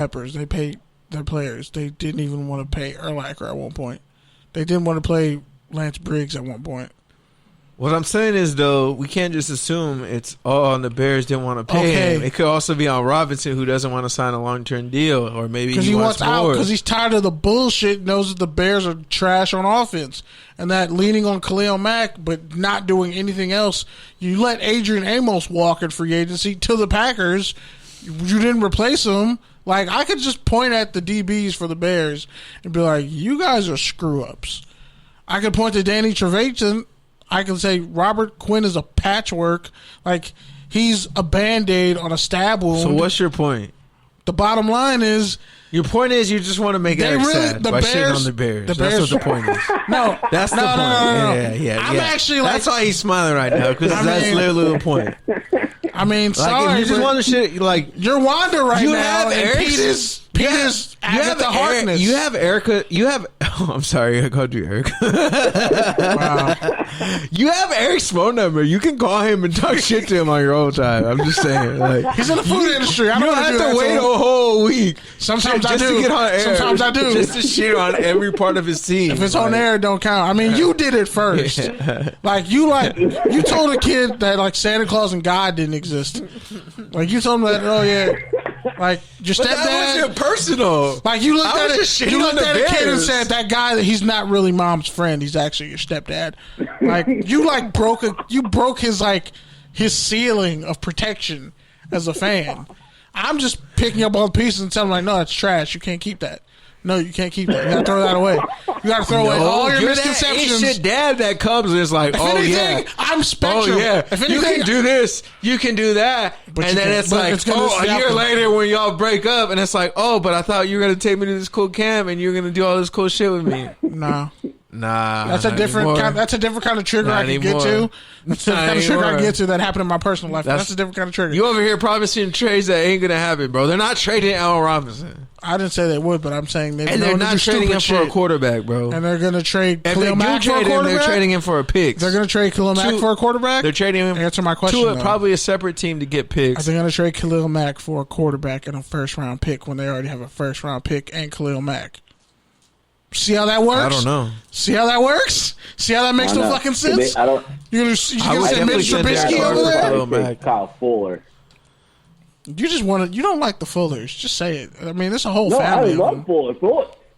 Peppers. They paid their players. They didn't even want to pay Urlacher at one point. They didn't want to play Lance Briggs at one point. What I'm saying is, though, we can't just assume it's on the Bears didn't want to pay him. It could also be on Robinson, who doesn't want to sign a long-term deal, or maybe he wants out more. because he's tired of the bullshit. Knows that the Bears are trash on offense, and that leaning on Khalil Mack but not doing anything else. You let Adrian Amos walk in free agency to the Packers. You didn't replace him. Like, I could just point at the DBs for the Bears and be like, "You guys are screw ups." I could point to Danny Trevathan. I can say Robert Quinn is a patchwork. Like, he's a Band-Aid on a stab wound. So what's your point? The bottom line is... Your point is you just want to make Eric sad by shitting on the Bears. That's what the point is. No. That's the point. No. Yeah. I'm actually like... That's why he's smiling right now, because that's literally the point. I mean, sorry, like, if you just want to shit, like... You're Wanda right you now, have and Peter's Agatha Harkness. You have Erica... You have... Oh, I'm sorry. I called you Eric. Wow. You have Eric's phone number. You can call him and talk shit to him on your own time. I'm just saying. Like, he's in the food industry. I don't have to wait a whole week. Sometimes I do. To get on air. Sometimes I do. Just to shit on every part of his team. If it's on air, it don't count. I mean, you did it first. Yeah. You told a kid that like Santa Claus and God didn't exist. Like, you told him that. Oh yeah. Like, your stepdad. That wasn't personal. Like, you looked at it. You looked at a kid and said that guy that he's not really mom's friend. He's actually your stepdad. Like, you like broke his ceiling of protection as a fan. I'm just picking up all the pieces and telling him, like, no, that's trash. You can't keep that. No, you can't keep that. You gotta throw that away. You gotta throw away all your misconceptions. That shit dad that comes and is like, if anything, I'm Spectrum. Oh yeah, if anything, you can do this, you can do that, and then it's like, a year later when y'all break up, and it's like, oh, but I thought you were gonna take me to this cool camp and you're gonna do all this cool shit with me. Nah, that's a different kind of trigger I can get to. That's the kind of trigger I get to that happened in my personal life. That's a different kind of trigger. You over here promising trades that ain't gonna happen, bro. They're not trading Allen Robinson. I didn't say they would, but I'm saying they're not trading him for a quarterback, bro. And they're gonna trade Khalil Mack for a quarterback. They're trading him for a pick. They're gonna trade Khalil Mack for a quarterback. They're trading him. Answer my question. Probably a separate team to get picks. They're gonna trade Khalil Mack for a quarterback and a first round pick when they already have a first round pick and Khalil Mack. See how that works? I don't know. See how that works? See how that makes no fucking sense? You're gonna send Mitch Trubisky over there? Kyle Fuller. You just want to. You don't like the Fullers. Just say it. I mean, there's a whole No, family. I love Fuller.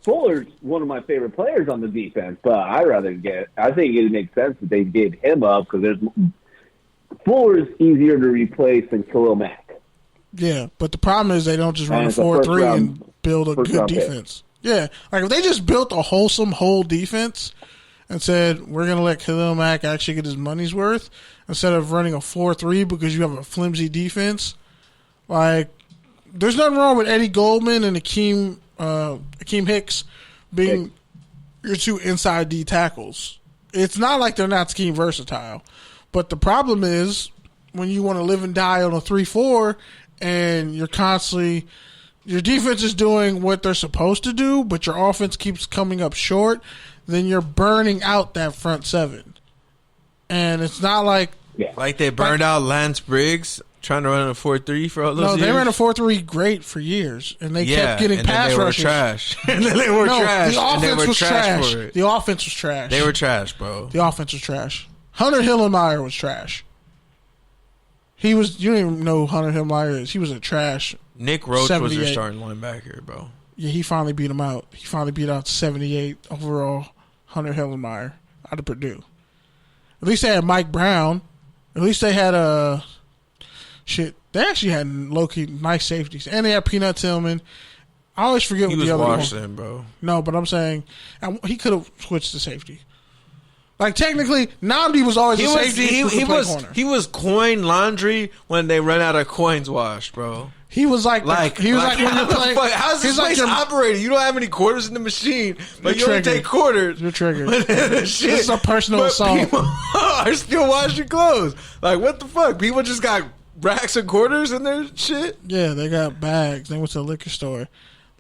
Fuller's one of my favorite players on the defense, but I think it makes sense that they gave him up because Fuller's easier to replace than Khalil Mack. Yeah, but the problem is they don't just run a 4-3 and build a good defense. Yeah, like if they just built a whole defense and said we're going to let Khalil Mack actually get his money's worth instead of running a 4-3 because you have a flimsy defense. Like, there's nothing wrong with Eddie Goldman and Akeem Hicks being your two inside D tackles. It's not like they're not scheme versatile. But the problem is when you want to live and die on a 3-4 and you're constantly – your defense is doing what they're supposed to do, but your offense keeps coming up short, then you're burning out that front seven. And it's not like... Yeah. Like they burned out Lance Briggs trying to run a 4-3 for all those years? No, they ran a 4-3 great for years, and they kept getting pass rushes. And then they were trash. The offense was trash. For it. The offense was trash. They were trash, bro. The offense was trash. Hunter Hillenmeyer was trash. You don't even know who Hunter Hillenmeyer is. He was a trash. Nick Roach was their starting linebacker, bro. Yeah, he finally beat him out. He finally beat out 78 overall Hunter Hillenmeyer out of Purdue. At least they had Mike Brown. At least they had they actually had low-key nice safeties. And they had Peanut Tillman. I always forget what the other one was. He was washed then, bro. No, but I'm saying he could have switched to safety. Like, technically, Nnamdi was always a safety. He was coin laundry when they run out of coins washed, bro. He was like when you're playing. How's this place operating? You don't have any quarters in the machine, but you only take quarters. You're triggered. This is a personal assault. People are still washing clothes. Like, what the fuck? People just got racks of quarters in their shit? Yeah, they got bags. They went to the liquor store.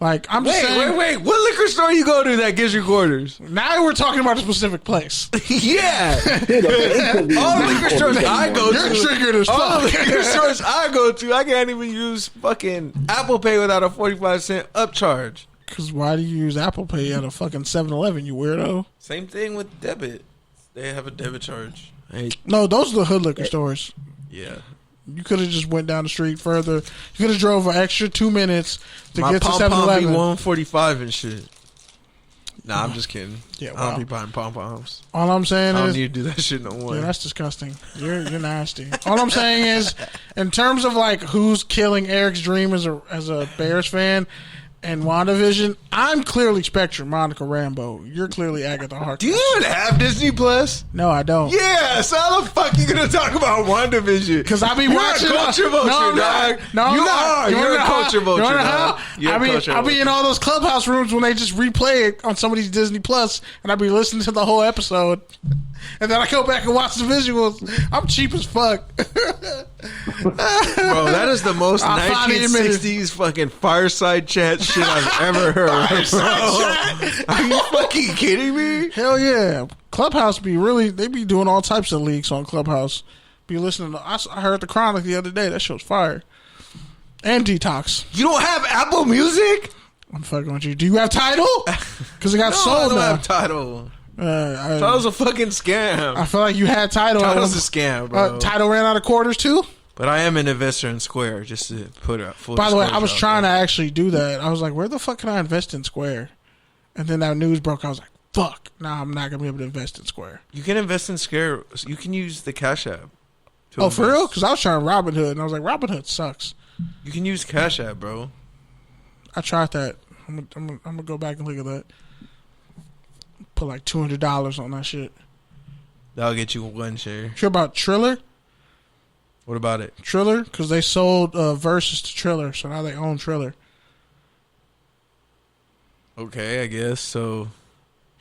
Like, I'm just saying. Wait. What liquor store you go to that gives you quarters? Now we're talking about a specific place. Yeah. All the liquor stores I go to. You're triggered as fuck. All the liquor stores I go to, I can't even use fucking Apple Pay without a 45-cent upcharge. Because why do you use Apple Pay at a fucking 7-Eleven, you weirdo? Same thing with debit. They have a debit charge. No, those are the hood liquor stores. Yeah. You could have just went down the street further. You could have drove an extra 2 minutes to get to 7-Eleven. Be 145 and shit. Nah, I'm just kidding. Yeah, I don't be buying pom-poms. All I'm saying is... I don't need to do that shit no more. Yeah, that's disgusting. You're nasty. All I'm saying is, in terms of like who's killing Eric's dream as a Bears fan and WandaVision, I'm clearly Spectrum, Monica Rambeau. You're clearly Agatha Harkness. Do you even have Disney Plus? No, I don't. Yeah, so how the fuck you gonna talk about WandaVision? Because I be watching. You're a culture vulture, dog. No, you are. You're a culture vulture, dog. I be in all those clubhouse rooms when they just replay it on somebody's Disney Plus, and I be listening to the whole episode, and then I go back and watch the visuals. I'm cheap as fuck. Bro, that is the most 1960s fucking fireside chat shit I've ever heard. Bro. Are you fucking kidding me? Hell yeah. Clubhouse they be doing all types of leaks on Clubhouse. Be listening to, I heard The Chronic the other day. That show's fire. And Detox. You don't have Apple Music? I'm fucking with you. Do you have Tidal? Because it got sold I don't now. have Tidal. Tidal's a fucking scam. I feel like you had Tidal. Tidal's a scam, bro. Tidal ran out of quarters too? But I am an investor in Square, just to put it full. By the way, I was trying to actually do that. I was like, where the fuck can I invest in Square? And then that news broke. I was like, fuck. Nah, I'm not going to be able to invest in Square. You can invest in Square. You can use the Cash App. Oh, for real? Because I was trying Robinhood, and I was like, Robinhood sucks. You can use Cash App, bro. I tried that. I'm going to go back and look at that. Put like $200 on that shit. That'll get you one share. Sure about Triller? What about it? Triller? Because they sold Versus to Triller, so now they own Triller. Okay, I guess so.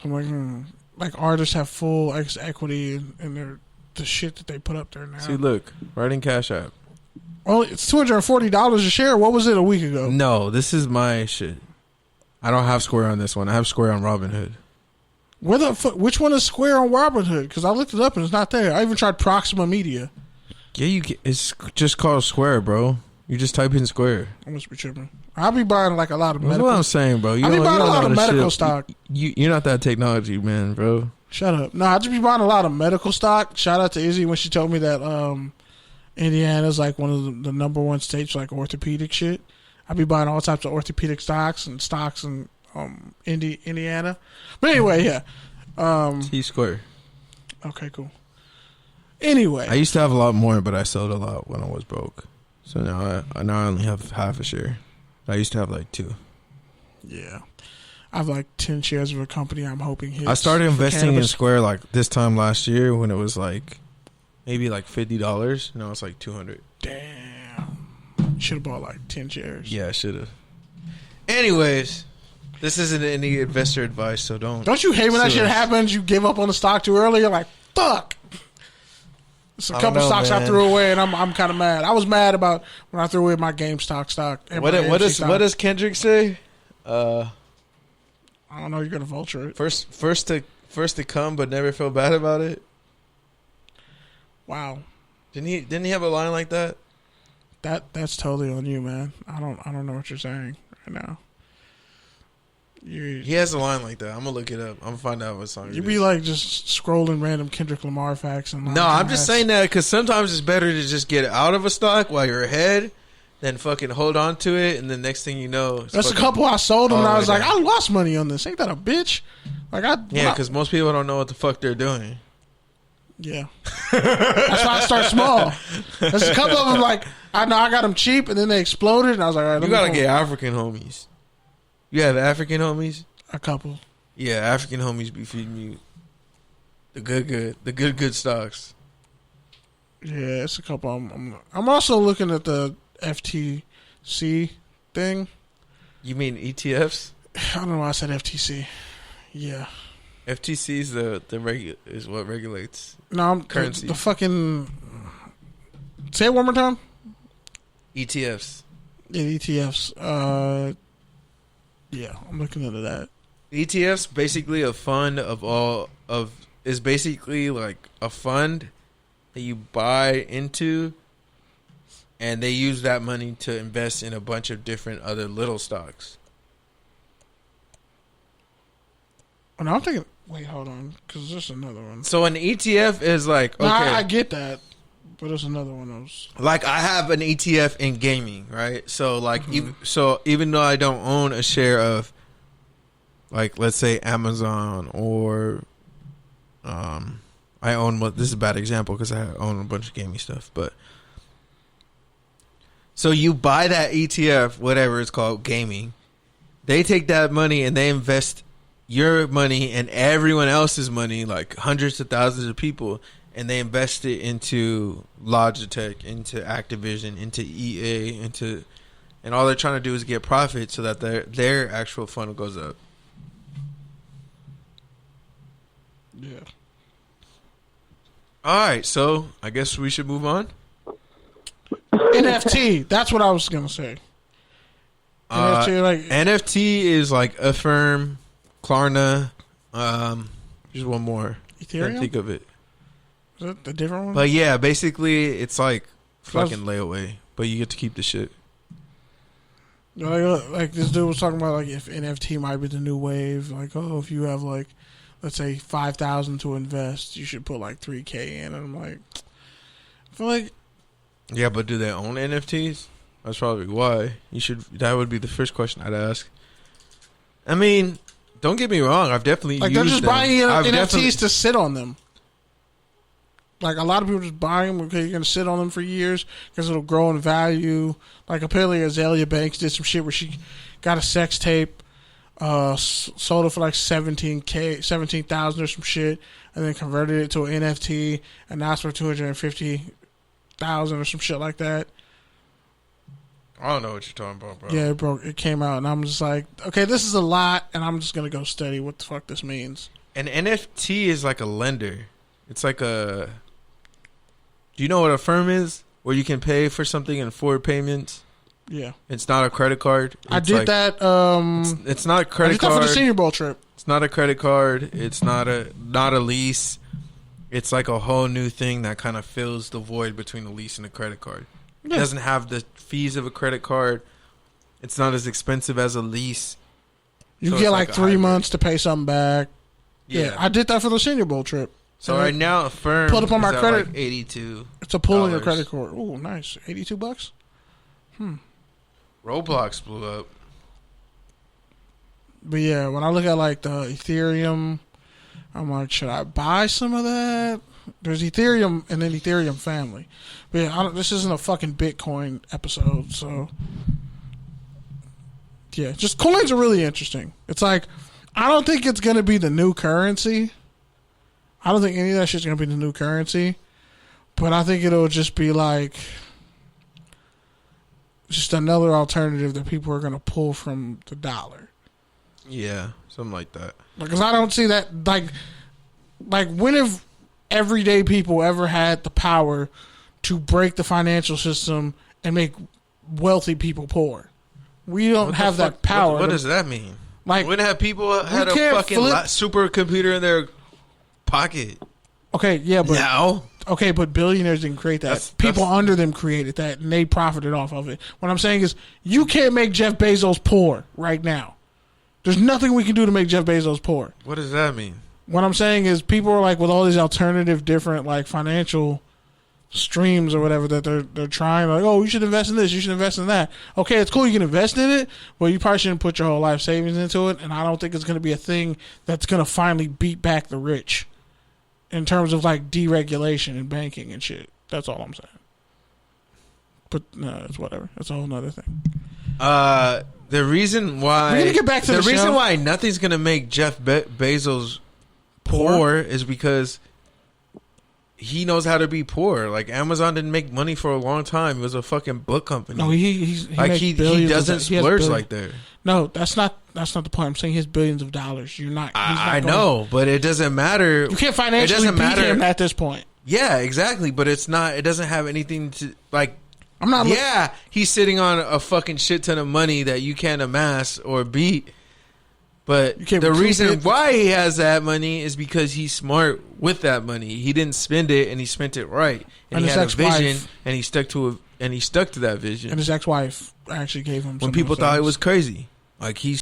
I'm like, like artists have full equity in the shit that they put up there now. See, look, right in Cash App. Well, it's $240 a share. What was it a week ago? No, this is my shit. I don't have Square on this one. I have Square on Robinhood. Where the fuck? Which one is Square on Robinhood? Because I looked it up and it's not there. I even tried Proxima Media. Yeah, it's just called Square, bro. You just type in Square. I must be tripping. I'll be buying like a lot of medical. That's what I'm saying, bro. I'll be buying a lot of medical stock. You're not that technology, man, bro. Shut up. No, I just be buying a lot of medical stock. Shout out to Izzy when she told me that Indiana's like one of the number one states for like orthopedic shit. I be buying all types of orthopedic stocks in Indiana. But anyway, yeah. T-Square. Okay, cool. Anyway. I used to have a lot more, but I sold a lot when I was broke. So now I only have half a share. I used to have like 2. Yeah. I have like 10 shares of a company I'm hoping hits. I started investing in Square like this time last year when it was like maybe like $50. Now it's like $200. Damn. Should have bought like 10 shares. Yeah, I should have. Anyways, this isn't any investor advice, so don't. Don't you hate when that shit happens? You give up on the stock too early. You're like, fuck. It's a couple stocks I threw away, and I'm kind of mad. I was mad about when I threw away my GameStop stock. What does Kendrick say? I don't know. You're gonna vulture it. First to come, but never feel bad about it. Wow. Didn't he have a line like that? That's totally on you, man. I don't know what you're saying right now. He has a line like that. I'm gonna look it up. I'm gonna find out what song it is. You be like just scrolling random Kendrick Lamar facts and no, I'm just saying that because sometimes it's better to just get out of a stock while you're ahead than fucking hold on to it, and the next thing you know, that's a couple I sold them, and I was like, I lost money on this. Ain't that a bitch? Like because most people don't know what the fuck they're doing. Yeah, that's why I start small. There's a couple of them like I know I got them cheap, and then they exploded, and I was like, all right, you gotta get African homies. You have African homies? A couple. Yeah, African homies be feeding you the good stocks. Yeah, it's a couple. I'm also looking at the FTC thing. You mean ETFs? I don't know why I said FTC. Yeah. FTC is what regulates. No, currency. The fucking. Say it one more time. ETFs. Yeah, ETFs. Yeah, I'm looking into that. ETF's basically a fund is basically like a fund that you buy into, and they use that money to invest in a bunch of different other little stocks. And I'm thinking, wait, hold on, because there's another one. So an ETF is like, okay, no, I get that, but there's another one of those. Like I have an ETF in gaming, right? So like, even though I don't own a share of, like, let's say Amazon or, I own this is a bad example because I own a bunch of gaming stuff, but so you buy that ETF, whatever it's called, gaming. They take that money and they invest your money and everyone else's money, like hundreds of thousands of people, and they invest it into Logitech, into Activision, into EA, and all they're trying to do is get profit so that their actual funnel goes up. Yeah. All right, so I guess we should move on. NFT. That's what I was gonna say. NFT is like Affirm, Klarna. Just one more. Ethereum. Can't think of it. Is that the different one? But yeah, basically it's like fucking layaway, but you get to keep the shit. Like this dude was talking about, like, if NFT might be the new wave. Like, oh, if you have, like, let's say 5,000 to invest, you should put like 3K in. And I'm like, I feel like, yeah, but do they own NFTs? That's probably why. That would be the first question I'd ask. I mean, don't get me wrong. I've definitely like, used they're just them. buying NFTs to sit on them. Like, a lot of people just buying them because you're going to sit on them for years because it'll grow in value. Like, apparently Azalea Banks did some shit where she got a sex tape, sold it for like $17,000 or some shit, and then converted it to an NFT, and now it's for $250,000 or some shit like that. I don't know what you're talking about, bro. Yeah, it came out, and I'm just like, okay, this is a lot, and I'm just gonna go study what the fuck this means. An NFT is like a lender. It's like a. Do you know what a firm is? Where you can pay for something in 4 payments. Yeah, it's not a credit card. I did that. It's not a credit card. I did that for the Senior Bowl trip. It's not a credit card. It's not a lease. It's like a whole new thing that kind of fills the void between a lease and a credit card. It doesn't have the fees of a credit card. It's not as expensive as a lease. You get like 3 months to pay something back. Yeah, I did that for the Senior Bowl trip. So right now, a firm pulled up on my credit. Like $82. It's a pull on your credit card. Oh, nice. $82. Roblox blew up. But yeah, when I look at like the Ethereum, I'm like, should I buy some of that? There's Ethereum and then Ethereum family. But yeah, this isn't a fucking Bitcoin episode, so yeah, just coins are really interesting. It's like, I don't think it's gonna be the new currency. I don't think any of that shit's gonna be the new currency. But I think it'll just be like just another alternative that people are gonna pull from the dollar. Yeah, something like that. Because I don't see that like when have everyday people ever had the power to break the financial system and make wealthy people poor? We don't have that power. What does that mean? Like, when have people had a fucking supercomputer in their pocket? Okay, yeah, but now. Okay, but billionaires didn't create that. People under them created that, and they profited off of it. What I'm saying is, you can't make Jeff Bezos poor right now. There's nothing we can do to make Jeff Bezos poor. What does that mean? What I'm saying is, people are like, with all these alternative, different like financial streams or whatever that they're trying, like, oh, you should invest in this, you should invest in that. Okay, it's cool, you can invest in it, but you probably shouldn't put your whole life savings into it. And I don't think it's going to be a thing that's going to finally beat back the rich in terms of like deregulation and banking and shit. That's all I'm saying. But no, it's whatever. It's a whole nother thing. The reason why we're gonna get back to the reason show. Why nothing's gonna make Jeff Bezos poor is because he knows how to be poor. Like, Amazon didn't make money for a long time. It was a fucking book company. No, he doesn't splurge like that. No, that's not the point. I'm saying he has billions of dollars. I know, but it doesn't matter. You can't financially beat him at this point. Yeah, exactly. But it's not. It doesn't have anything to like. I'm not. Yeah, he's sitting on a fucking shit ton of money that you can't amass or beat. But the reason why he has that money is because he's smart with that money. He didn't spend it, and he spent it right. And he had a vision, and he stuck to that vision. And his ex-wife actually gave him. When people thought it was crazy, like he's